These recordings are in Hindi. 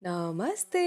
नमस्ते।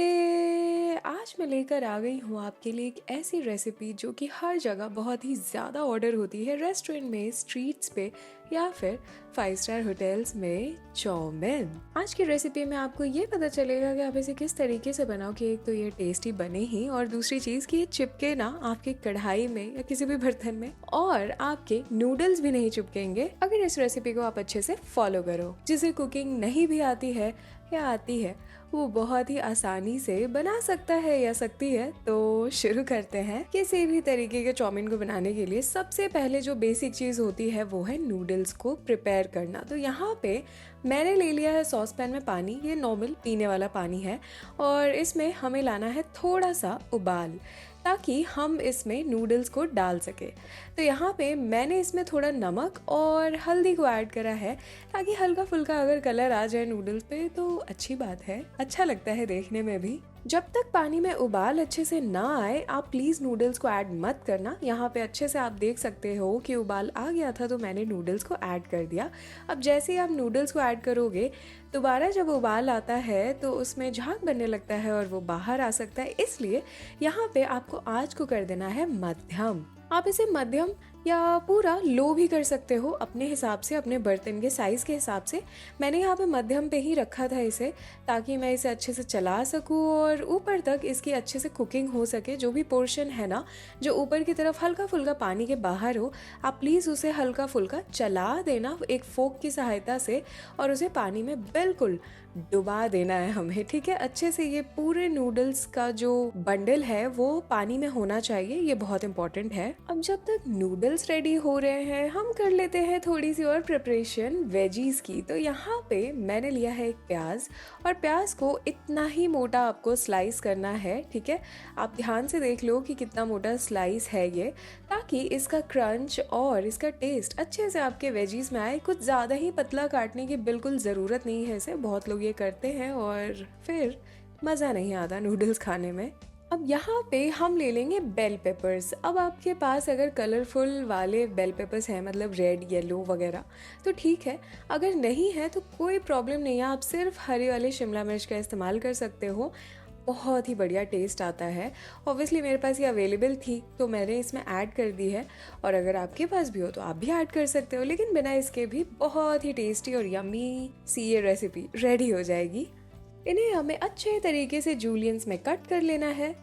आज मैं लेकर आ गई हूँ आपके लिए एक ऐसी रेसिपी जो कि हर जगह बहुत ही ज़्यादा ऑर्डर होती है, रेस्टोरेंट में, स्ट्रीट्स पे या फिर 5 स्टार होटल्स में। चाउमीन। आज की रेसिपी में आपको ये पता चलेगा कि आप इसे किस तरीके से बनाओ कि एक तो ये टेस्टी बने ही, और दूसरी चीज़ कि ये चिपके ना आपकी कढ़ाई में या किसी भी बर्तन में, और आपके नूडल्स भी नहीं चिपकेंगे अगर इस रेसिपी को आप अच्छे से फॉलो करो। जिसे कुकिंग नहीं भी आती है या आती है, वो बहुत ही आसानी से बना सकता है या सकती है। तो शुरू करते हैं। किसी भी तरीके के चाउमीन को बनाने के लिए सबसे पहले जो बेसिक चीज़ होती है वो है नूडल्स को प्रिपेयर करना। तो यहाँ पे मैंने ले लिया है सॉस पैन में पानी। ये नॉर्मल पीने वाला पानी है और इसमें हमें लाना है थोड़ा सा उबाल, ताकि हम इसमें नूडल्स को डाल सके। तो यहाँ पे मैंने इसमें थोड़ा नमक और हल्दी को ऐड करा है, ताकि हल्का फुल्का अगर कलर आ जाए नूडल्स पे तो अच्छी बात है, अच्छा लगता है देखने में भी। जब तक पानी में उबाल अच्छे से ना आए आप प्लीज़ नूडल्स को ऐड मत करना। यहाँ पे अच्छे से आप देख सकते हो कि उबाल आ गया था तो मैंने नूडल्स को ऐड कर दिया। अब जैसे ही आप नूडल्स को ऐड करोगे, दोबारा जब उबाल आता है तो उसमें झाग बनने लगता है और वो बाहर आ सकता है। इसलिए यहाँ पे आपको आँच को कर देना है मध्यम। आप इसे मध्यम या पूरा लो भी कर सकते हो अपने हिसाब से, अपने बर्तन के साइज़ के हिसाब से। मैंने यहाँ पे मध्यम पे ही रखा था इसे, ताकि मैं इसे अच्छे से चला सकूँ और ऊपर तक इसकी अच्छे से कुकिंग हो सके। जो भी पोर्शन है ना, जो ऊपर की तरफ हल्का फुल्का पानी के बाहर हो, आप प्लीज़ उसे हल्का फुल्का चला देना एक फोक की सहायता से, और उसे पानी में बिल्कुल डुबा देना है हमें। ठीक है, अच्छे से ये पूरे नूडल्स का जो बंडल है वो पानी में होना चाहिए, ये बहुत इंपॉर्टेंट है। अब जब तक नूडल्स रेडी हो रहे हैं, हम कर लेते हैं थोड़ी सी और प्रिपरेशन वेजीज की। तो यहाँ पे मैंने लिया है एक प्याज, और प्याज को इतना ही मोटा आपको स्लाइस करना है। ठीक है, आप ध्यान से देख लो कि कितना मोटा स्लाइस है ये, ताकि इसका क्रंच और इसका टेस्ट अच्छे से आपके वेजीज में आए। कुछ ज़्यादा ही पतला काटने की बिल्कुल ज़रूरत नहीं है इसे, बहुत लोग ये करते हैं और फिर मज़ा नहीं आता नूडल्स खाने में। अब यहाँ पे हम ले लेंगे बेल पेपर्स। अब आपके पास अगर कलरफुल वाले बेल पेपर्स हैं, मतलब रेड, येलो वगैरह, तो ठीक है। अगर नहीं है तो कोई प्रॉब्लम नहीं है, आप सिर्फ हरे वाले शिमला मिर्च का इस्तेमाल कर सकते हो। बहुत ही बढ़िया टेस्ट आता है। ऑब्वियसली मेरे पास ये अवेलेबल थी तो मैंने इसमें ऐड कर दी है, और अगर आपके पास भी हो तो आप भी ऐड कर सकते हो। लेकिन बिना इसके भी बहुत ही टेस्टी और यम्मी सी ये रेसिपी रेडी हो जाएगी। इन्हें हमें अच्छे तरीके से जूलियंस में कट कर लेना है।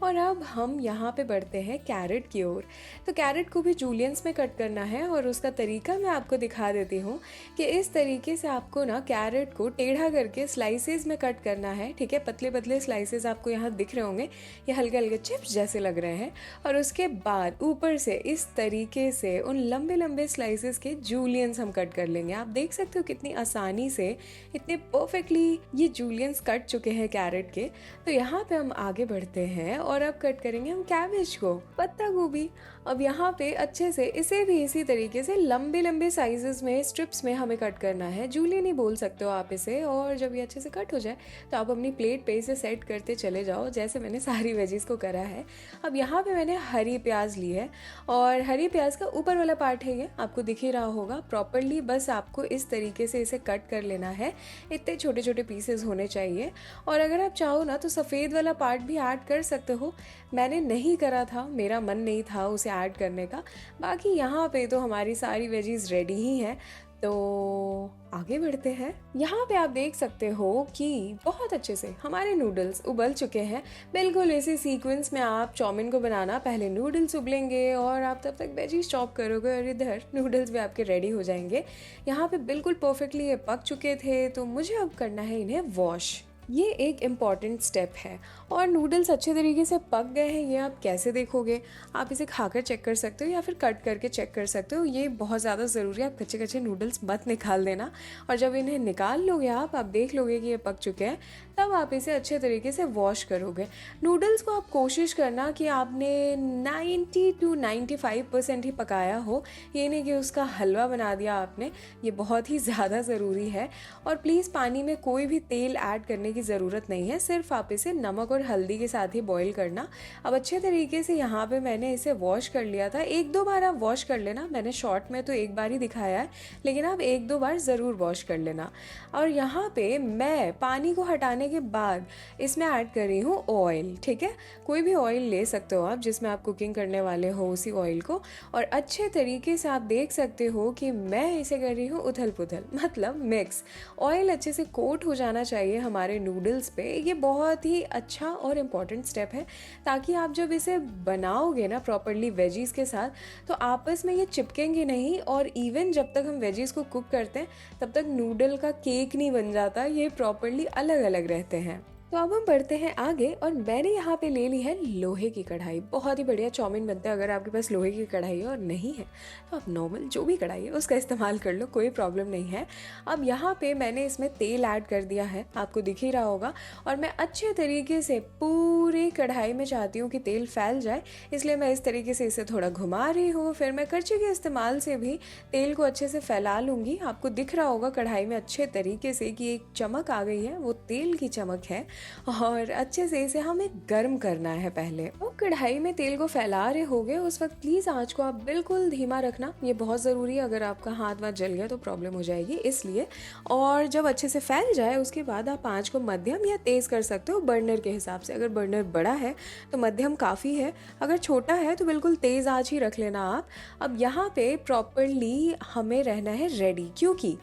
और अब हम यहाँ पे बढ़ते हैं कैरेट की ओर। तो कैरेट को भी जूलियंस में कट करना है, और उसका तरीका मैं आपको दिखा देती हूँ कि इस तरीके से आपको ना कैरेट को टेढ़ा करके स्लाइसेस में कट करना है। ठीक है, पतले पतले स्लाइसेस आपको यहाँ दिख रहे होंगे, ये हल्के हल्के चिप्स जैसे लग रहे हैं। और उसके बाद ऊपर से इस तरीके से उन लंबे लंबे स्लाइसेस के जूलियंस हम कट कर लेंगे। आप देख सकते हो कितनी आसानी से, इतने परफेक्टली ये जूलियंस कट चुके हैं कैरेट के। तो यहाँ पे हम आगे बढ़ते हैं और अब कट करेंगे हम कैबेज को, पत्ता गोभी। अब यहाँ पे अच्छे से इसे भी इसी तरीके से लंबे लंबे साइजेस में, स्ट्रिप्स में हमें कट करना है। जूलियन ही बोल सकते हो आप इसे। और जब ये अच्छे से कट हो जाए तो आप अपनी प्लेट पे इसे सेट करते चले जाओ, जैसे मैंने सारी वेजीज को करा है। अब यहाँ पे मैंने हरी प्याज ली है, और हरी प्याज का ऊपर वाला पार्ट है, ये आपको दिख ही रहा होगा प्रॉपरली। बस आपको इस तरीके से इसे कट कर लेना है, इतने छोटे छोटे पीसेस होने चाहिए। और अगर आप चाहो ना तो सफ़ेद वाला पार्ट भी ऐड कर सकते हो। मैंने नहीं करा था, मेरा मन नहीं था उसे ऐड करने का। बाकी यहाँ पे तो हमारी सारी वेजीज रेडी ही हैं, तो आगे बढ़ते हैं। यहाँ पे आप देख सकते हो कि बहुत अच्छे से हमारे नूडल्स उबल चुके हैं। बिल्कुल इसी सीक्वेंस में आप चाउमीन को बनाना, पहले नूडल्स उबलेंगे और आप तब तक वेजीज चॉप करोगे, और इधर नूडल्स भी आपके रेडी हो जाएंगे। यहाँ पे बिल्कुल परफेक्टली ये पक चुके थे, तो मुझे अब करना है इन्हें वॉश। ये एक इम्पॉर्टेंट स्टेप है। और नूडल्स अच्छे तरीके से पक गए हैं, ये आप कैसे देखोगे? आप इसे खाकर चेक कर सकते हो या फिर कट करके चेक कर सकते हो। ये बहुत ज़्यादा ज़रूरी है, आप कच्चे कच्चे नूडल्स मत निकाल देना। और जब इन्हें निकाल लोगे आप देख लोगे कि ये पक चुके हैं, तब आप इसे अच्छे तरीके से वॉश करोगे। नूडल्स को आप कोशिश करना कि आपने 90 to 95% ही पकाया हो, ये नहीं कि उसका हलवा बना दिया आपने। ये बहुत ही ज़्यादा ज़रूरी है। और प्लीज़ पानी में कोई भी तेल ऐड करने की की ज़रूरत नहीं है, सिर्फ आप इसे नमक और हल्दी के साथ ही बॉईल करना। अब अच्छे तरीके से यहाँ पे मैंने इसे वॉश कर लिया था। 1-2 बार आप वॉश कर लेना, मैंने शॉर्ट में तो एक बार ही दिखाया है, लेकिन आप 1-2 बार ज़रूर वॉश कर लेना। और यहाँ पे मैं पानी को हटाने के बाद इसमें ऐड कर रही हूँ ऑयल। ठीक है, कोई भी ऑयल ले सकते हो आप जिसमें आप कुकिंग करने वाले हो, उसी ऑयल को। और अच्छे तरीके से आप देख सकते हो कि मैं इसे कर रही हूँ उथल पुथल, मतलब मिक्स। ऑयल अच्छे से कोट हो जाना चाहिए हमारे नूडल्स पे। ये बहुत ही अच्छा और इम्पॉर्टेंट स्टेप है, ताकि आप जब इसे बनाओगे ना प्रॉपरली वेजीज़ के साथ, तो आपस में ये चिपकेंगे नहीं। और इवन जब तक हम वेजीज़ को कुक करते हैं तब तक नूडल का केक नहीं बन जाता, ये प्रॉपरली अलग अलग रहते हैं। तो अब हम बढ़ते हैं आगे, और मैंने यहाँ पे ले ली है लोहे की कढ़ाई। बहुत ही बढ़िया चाउमीन बनता है। अगर आपके पास लोहे की कढ़ाई है और नहीं है तो आप नॉर्मल जो भी कढ़ाई है उसका इस्तेमाल कर लो, कोई प्रॉब्लम नहीं है। अब यहाँ पे मैंने इसमें तेल ऐड कर दिया है, आपको दिख ही रहा होगा। और मैं अच्छे तरीके से पूरी कढ़ाई में चाहती हूँ कि तेल फैल जाए, इसलिए मैं इस तरीके से इसे थोड़ा घुमा रही हूँ। फिर मैं करछी के इस्तेमाल से भी तेल को अच्छे से फैला लूँगी। आपको दिख रहा होगा कढ़ाई में अच्छे तरीके से कि एक चमक आ गई है, वो तेल की चमक है। और अच्छे से इसे हमें गर्म करना है पहले। तो कढ़ाई में तेल को फैला रहे होगे उस वक्त प्लीज़ आंच को आप बिल्कुल धीमा रखना, ये बहुत ज़रूरी है। अगर आपका हाथ वाथ जल गया तो प्रॉब्लम हो जाएगी, इसलिए। और जब अच्छे से फैल जाए उसके बाद आप आंच को मध्यम या तेज़ कर सकते हो बर्नर के हिसाब से। अगर बर्नर बड़ा है तो मध्यम काफ़ी है, अगर छोटा है तो बिल्कुल तेज़ आंच ही रख लेना आप। अब यहाँ पे प्रॉपरली हमें रहना है रेडी, क्योंकि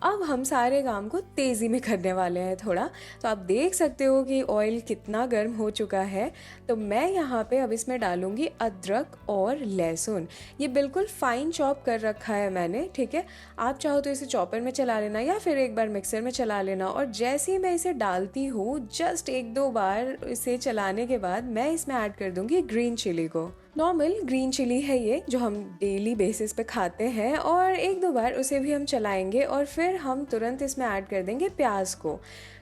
अब हम सारे काम को तेज़ी में करने वाले हैं थोड़ा। तो आप देख सकते हो कि ऑयल कितना गर्म हो चुका है। तो मैं यहाँ पे अब इसमें डालूंगी अदरक और लहसुन। ये बिल्कुल फाइन चॉप कर रखा है मैंने, ठीक है। आप चाहो तो इसे चॉपर में चला लेना या फिर एक बार मिक्सर में चला लेना। और जैसे ही मैं इसे डालती हूँ, जस्ट 1-2 बार इसे चलाने के बाद मैं इसमें ऐड कर दूंगी ग्रीन चिली को। नॉर्मल ग्रीन चिली है ये, जो हम डेली बेसिस पे खाते हैं। और 1-2 बार उसे भी हम चलाएंगे और फिर हम तुरंत इसमें ऐड कर देंगे प्याज को।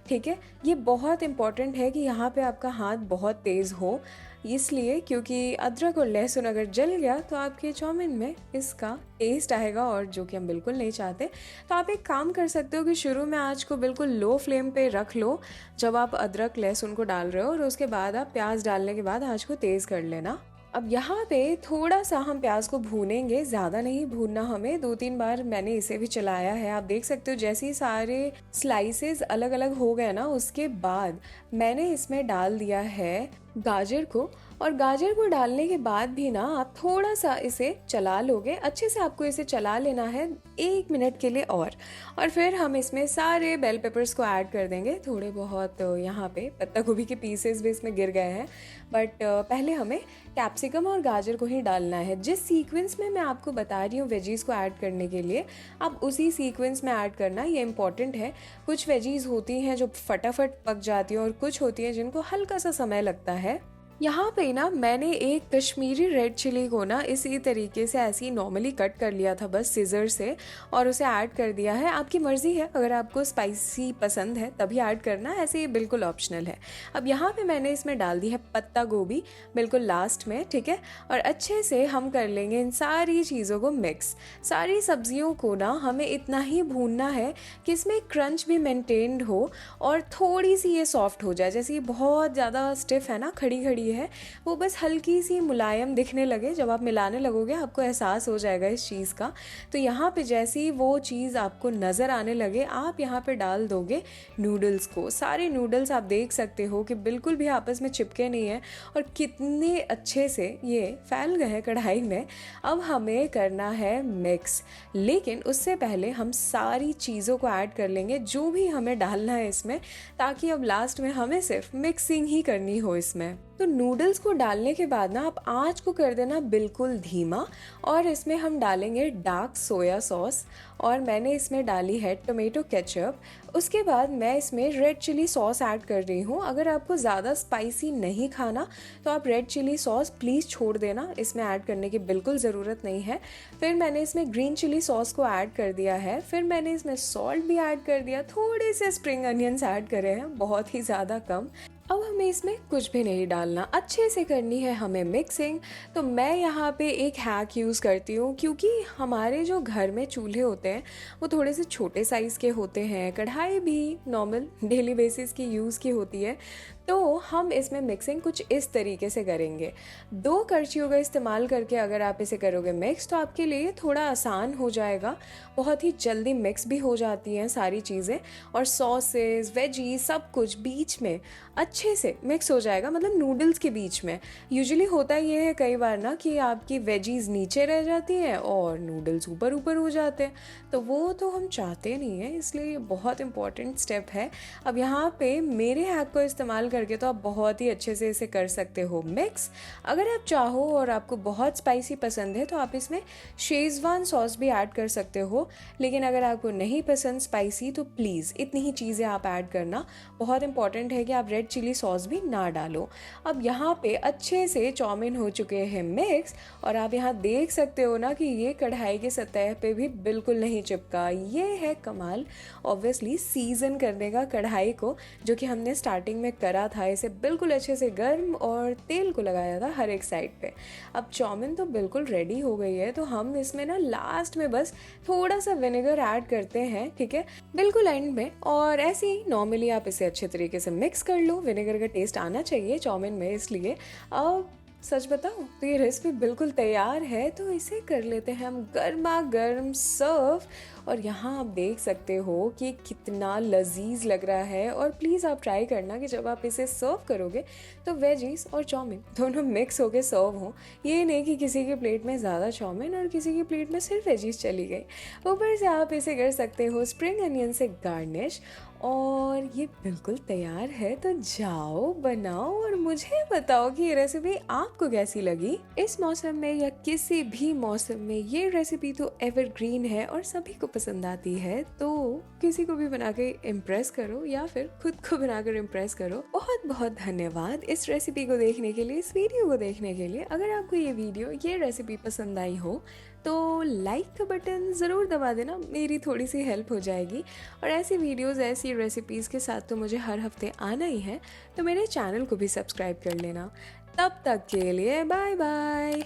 ठीक है, ये बहुत इंपॉर्टेंट है कि यहाँ पे आपका हाथ बहुत तेज़ हो, इसलिए क्योंकि अदरक और लहसुन अगर जल गया तो आपके चाउमीन में इसका टेस्ट आएगा, और जो कि हम बिल्कुल नहीं चाहते। तो आप एक काम कर सकते हो कि शुरू में आँच को बिल्कुल लो फ्लेम पे रख लो जब आप अदरक लहसुन को डाल रहे हो, और उसके बाद आप प्याज डालने के बाद आँच को तेज़ कर लेना। अब यहाँ पे थोड़ा सा हम प्याज को भूनेंगे, ज़्यादा नहीं भूनना हमें। 2-3 बार मैंने इसे भी चलाया है, आप देख सकते हो। जैसे ही सारे स्लाइसेस अलग अलग हो गए ना, उसके बाद मैंने इसमें डाल दिया है गाजर को। और गाजर को डालने के बाद भी ना आप थोड़ा सा इसे चला लोगे, अच्छे से आपको इसे चला लेना है 1 मिनट के लिए। और फिर हम इसमें सारे बेल पेपर्स को ऐड कर देंगे, थोड़े बहुत। यहाँ पे पत्ता गोभी के पीसेस भी इसमें गिर गए हैं, बट पहले हमें कैप्सिकम और गाजर को ही डालना है। जिस सीक्वेंस में मैं आपको बता रही हूँ वेजीज़ को ऐड करने के लिए, आप उसी सीक्वेंस में ऐड करना, ये इंपॉर्टेंट है। कुछ वेजीज़ होती हैं जो फटाफट पक जाती हैं और कुछ होती हैं जिनको हल्का सा समय लगता है। यहाँ पे ना मैंने एक कश्मीरी रेड चिली को ना इसी तरीके से ऐसे ही नॉर्मली कट कर लिया था बस सीजर से, और उसे ऐड कर दिया है। आपकी मर्ज़ी है, अगर आपको स्पाइसी पसंद है तभी ऐड करना, ऐसे ही बिल्कुल ऑप्शनल है। अब यहाँ पे मैंने इसमें डाल दी है पत्ता गोभी बिल्कुल लास्ट में, ठीक है। और अच्छे से हम कर लेंगे इन सारी चीज़ों को मिक्स। सारी सब्जियों को ना हमें इतना ही भूनना है कि इसमें क्रंच भी मेंटेन्ड हो और थोड़ी सी ये सॉफ्ट हो जाए। जैसे ये बहुत ज़्यादा स्टिफ है ना, खड़ी खड़ी है, वो बस हल्की सी मुलायम दिखने लगे। जब आप मिलाने लगोगे आपको एहसास हो जाएगा इस चीज़ का। तो यहाँ पे जैसे ही वो चीज़ आपको नज़र आने लगे, आप यहाँ पे डाल दोगे नूडल्स को। सारे नूडल्स आप देख सकते हो कि बिल्कुल भी आपस में चिपके नहीं है और कितने अच्छे से ये फैल गए हैं कढ़ाई में। अब हमें करना है मिक्स, लेकिन उससे पहले हम सारी चीज़ों को ऐड कर लेंगे जो भी हमें डालना है इसमें, ताकि अब लास्ट में हमें सिर्फ मिक्सिंग ही करनी हो इसमें। तो नूडल्स को डालने के बाद ना आप आँच को कर देना बिल्कुल धीमा, और इसमें हम डालेंगे डार्क सोया सॉस, और मैंने इसमें डाली है टोमेटो केचप। उसके बाद मैं इसमें रेड चिली सॉस ऐड कर रही हूँ। अगर आपको ज़्यादा स्पाइसी नहीं खाना तो आप रेड चिली सॉस प्लीज़ छोड़ देना, इसमें ऐड करने की बिल्कुल ज़रूरत नहीं है। फिर मैंने इसमें ग्रीन चिली सॉस को ऐड कर दिया है। फिर मैंने इसमें सॉल्ट भी ऐड कर दिया, थोड़े से स्प्रिंग अनियंस ऐड करे हैं, बहुत ही ज़्यादा कम। अब हम हमें इसमें कुछ भी नहीं डालना, अच्छे से करनी है हमें मिक्सिंग। तो मैं यहाँ पे एक हैक यूज़ करती हूँ, क्योंकि हमारे जो घर में चूल्हे होते हैं वो थोड़े से छोटे साइज़ के होते हैं, कढ़ाई भी नॉर्मल डेली बेसिस की यूज़ की होती है। तो हम इसमें मिक्सिंग कुछ इस तरीके से करेंगे। 2 करछियों का इस्तेमाल करके अगर आप इसे करोगे मिक्स, तो आपके लिए थोड़ा आसान हो जाएगा, बहुत ही जल्दी मिक्स भी हो जाती हैं सारी चीज़ें, और सॉसेस वेजीज सब कुछ बीच में अच्छे से मिक्स हो जाएगा, मतलब नूडल्स के बीच में। यूजुअली होता ये है कई बार ना कि आपकी वेजीज नीचे रह जाती हैं और नूडल्स ऊपर ऊपर हो जाते हैं, तो वो तो हम चाहते नहीं हैं, इसलिए ये बहुत इंपॉर्टेंट स्टेप है। अब यहाँ पे मेरे हैक को इस्तेमाल करके तो आप बहुत ही अच्छे से इसे कर सकते हो मिक्स। अगर आप चाहो और आपको बहुत स्पाइसी पसंद है तो आप इसमें शेजवान सॉस भी ऐड कर सकते हो, लेकिन अगर आपको नहीं पसंद स्पाइसी तो प्लीज़ इतनी ही चीज़ें आप ऐड करना। बहुत इंपॉर्टेंट है कि आप रेड चिली सॉस भी ना डालो। अब यहाँ पे अच्छे से चाउमीन हो चुके हैं मिक्स, और आप यहाँ देख सकते हो ना कि ये कढ़ाई की सतह पे भी बिल्कुल नहीं चिपका। ये है कमाल ऑब्वियसली सीजन करने का कढ़ाई को, जो कि हमने स्टार्टिंग में करा था। इसे बिल्कुल अच्छे से गर्म और तेल को लगाया था हर एक साइड पे। अब चाउमीन तो बिल्कुल रेडी हो गई है, तो हम इसमें ना लास्ट में बस थोड़ा सा विनेगर ऐड करते हैं, ठीक है, बिल्कुल एंड में। और ऐसे ही नॉर्मली आप इसे अच्छे तरीके से मिक्स कर लो, विनेगर का टेस्ट आना चाहिए चाउमीन में, इसलिए। अब सच बताऊं तो ये रेसिपी बिल्कुल तैयार है, तो इसे कर लेते हैं हम गर्मा गर्म सर्व। और यहाँ आप देख सकते हो कि कितना लजीज लग रहा है। और प्लीज़ आप ट्राई करना कि जब आप इसे सर्व करोगे तो वेजीज और चाउमीन दोनों मिक्स होके सर्व हो। ये नहीं कि किसी के प्लेट में ज़्यादा चाउमीन और किसी की प्लेट में सिर्फ वेजीज चली गई। ऊपर से आप इसे कर सकते हो स्प्रिंग अनियन से गार्निश। और ये बिल्कुल तैयार है, तो जाओ बनाओ और मुझे बताओ कि ये रेसिपी आपको कैसी लगी। इस मौसम में या किसी भी मौसम में ये रेसिपी तो एवरग्रीन है और सभी को पसंद आती है, तो किसी को भी बना के इम्प्रेस करो या फिर खुद को बनाकर इम्प्रेस करो। बहुत बहुत धन्यवाद इस रेसिपी को देखने के लिए, इस वीडियो को देखने के लिए। अगर आपको ये वीडियो, ये रेसिपी पसंद आई हो तो लाइक का बटन ज़रूर दबा देना, मेरी थोड़ी सी हेल्प हो जाएगी। और ऐसी वीडियोस, ऐसी रेसिपीज़ के साथ तो मुझे हर हफ्ते आना ही है, तो मेरे चैनल को भी सब्सक्राइब कर लेना। तब तक के लिए बाय बाय।